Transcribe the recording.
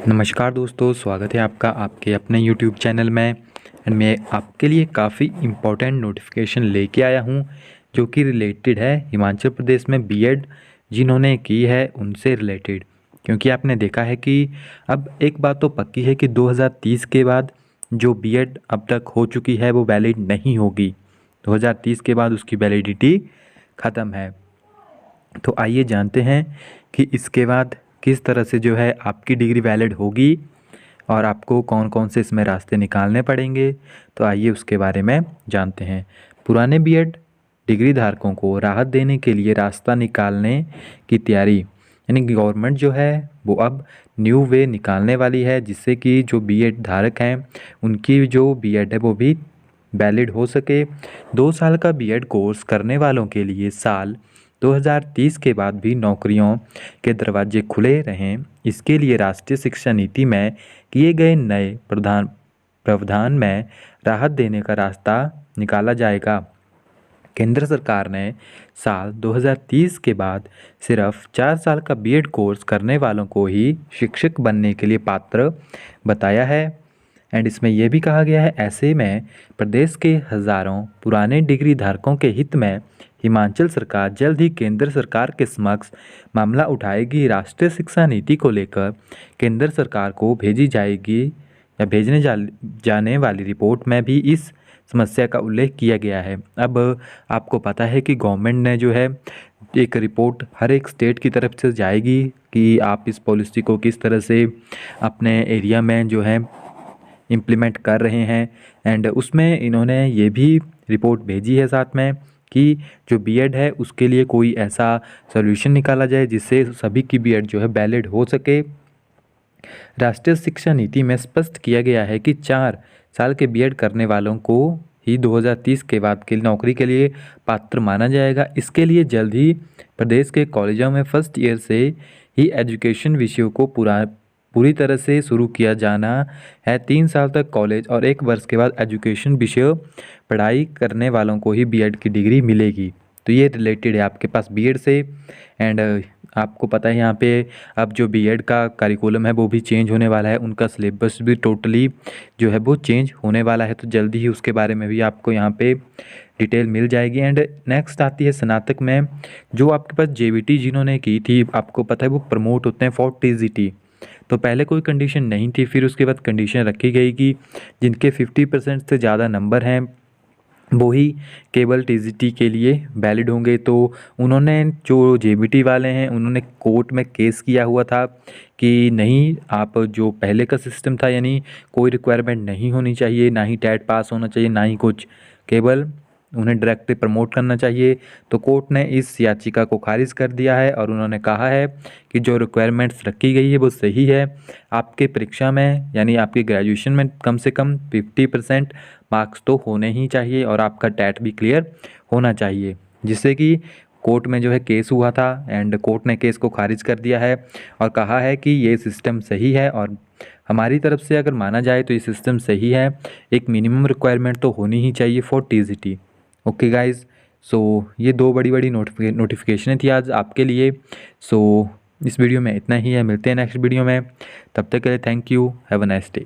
नमस्कार दोस्तों, स्वागत है आपका आपके अपने YouTube चैनल में। एंड मैं आपके लिए काफ़ी इम्पोर्टेंट नोटिफिकेशन लेके आया हूँ जो कि रिलेटेड है हिमाचल प्रदेश में बीएड जिन्होंने की है उनसे रिलेटेड। क्योंकि आपने देखा है कि अब एक बात तो पक्की है कि 2030 के बाद जो बीएड अब तक हो चुकी है वो वैलिड नहीं होगी। 2030 के बाद उसकी वैलिडिटी ख़त्म है। तो आइए जानते हैं कि इसके बाद किस तरह से जो है आपकी डिग्री वैलिड होगी और आपको कौन कौन से इसमें रास्ते निकालने पड़ेंगे। तो आइए उसके बारे में जानते हैं। पुराने बीएड डिग्री धारकों को राहत देने के लिए रास्ता निकालने की तैयारी, यानी गवर्नमेंट जो है वो अब न्यू वे निकालने वाली है जिससे कि जो बीएड धारक हैं उनकी जो बीएड है वो भी वैलिड हो सके। 2 साल का बीएड कोर्स करने वालों के लिए साल 2030 के बाद भी नौकरियों के दरवाजे खुले रहें, इसके लिए राष्ट्रीय शिक्षा नीति में किए गए नए प्रावधान में राहत देने का रास्ता निकाला जाएगा। केंद्र सरकार ने साल 2030 के बाद सिर्फ 4 साल का बीएड कोर्स करने वालों को ही शिक्षक बनने के लिए पात्र बताया है। एंड इसमें यह भी कहा गया है, ऐसे में प्रदेश के हज़ारों पुराने डिग्री धारकों के हित में हिमाचल सरकार जल्द ही केंद्र सरकार के समक्ष मामला उठाएगी। राष्ट्रीय शिक्षा नीति को लेकर केंद्र सरकार को भेजी जाएगी या जाने वाली रिपोर्ट में भी इस समस्या का उल्लेख किया गया है। अब आपको पता है कि गवर्नमेंट ने जो है एक रिपोर्ट हर एक स्टेट की तरफ से जाएगी कि आप इस पॉलिसी को किस तरह से अपने एरिया में जो है इम्प्लीमेंट कर रहे हैं। एंड उसमें इन्होंने ये भी रिपोर्ट भेजी है साथ में कि जो बीएड है उसके लिए कोई ऐसा सॉल्यूशन निकाला जाए जिससे सभी की बीएड जो है वैलिड हो सके। राष्ट्रीय शिक्षा नीति में स्पष्ट किया गया है कि 4 साल के बीएड करने वालों को ही 2030 के बाद के नौकरी के लिए पात्र माना जाएगा। इसके लिए जल्द ही प्रदेश के कॉलेजों में फर्स्ट ईयर से ही एजुकेशन विषयों को पूरी तरह से शुरू किया जाना है। 3 साल तक कॉलेज और 1 वर्ष के बाद एजुकेशन विषय पढ़ाई करने वालों को ही बीएड की डिग्री मिलेगी। तो ये रिलेटेड है आपके पास बीएड से। एंड आपको पता है यहाँ पे अब जो बीएड का करिकुलम है वो भी चेंज होने वाला है, उनका सिलेबस भी टोटली जो है वो चेंज होने वाला है। तो जल्दी ही उसके बारे में भी आपको यहाँ पे डिटेल मिल जाएगी। एंड नेक्स्ट आती है स्नातक में जो आपके पास जेबीटी जिन्होंने की थी, आपको पता है वो प्रमोट होते हैं फॉर टीजीटी। तो पहले कोई कंडीशन नहीं थी, फिर उसके बाद कंडीशन रखी गई कि जिनके 50% से ज़्यादा नंबर हैं वो ही केवल टीजीटी के लिए वैलिड होंगे। तो उन्होंने जो जेबीटी वाले हैं उन्होंने कोर्ट में केस किया हुआ था कि नहीं, आप जो पहले का सिस्टम था यानी कोई रिक्वायरमेंट नहीं होनी चाहिए, ना ही टेट पास होना चाहिए, ना ही कुछ, केवल उन्हें डायरेक्टली प्रमोट करना चाहिए। तो कोर्ट ने इस याचिका को खारिज कर दिया है और उन्होंने कहा है कि जो रिक्वायरमेंट्स रखी गई है वो सही है। आपके परीक्षा में यानी आपके ग्रेजुएशन में कम से कम 50% मार्क्स तो होने ही चाहिए और आपका टेट भी क्लियर होना चाहिए, जिससे कि कोर्ट में जो है केस हुआ था एंड कोर्ट ने केस को खारिज कर दिया है और कहा है कि ये सिस्टम सही है। और हमारी तरफ से अगर माना जाए तो ये सिस्टम सही है, एक मिनिमम रिक्वायरमेंट तो होनी ही चाहिए फॉर टीजीटी। ओके गाइज, सो ये 2 बड़ी बड़ी नोटिफिकेशन थी आज आपके लिए। सो इस वीडियो में इतना ही है, मिलते हैं नेक्स्ट वीडियो में, तब तक के लिए thank you, have a nice day.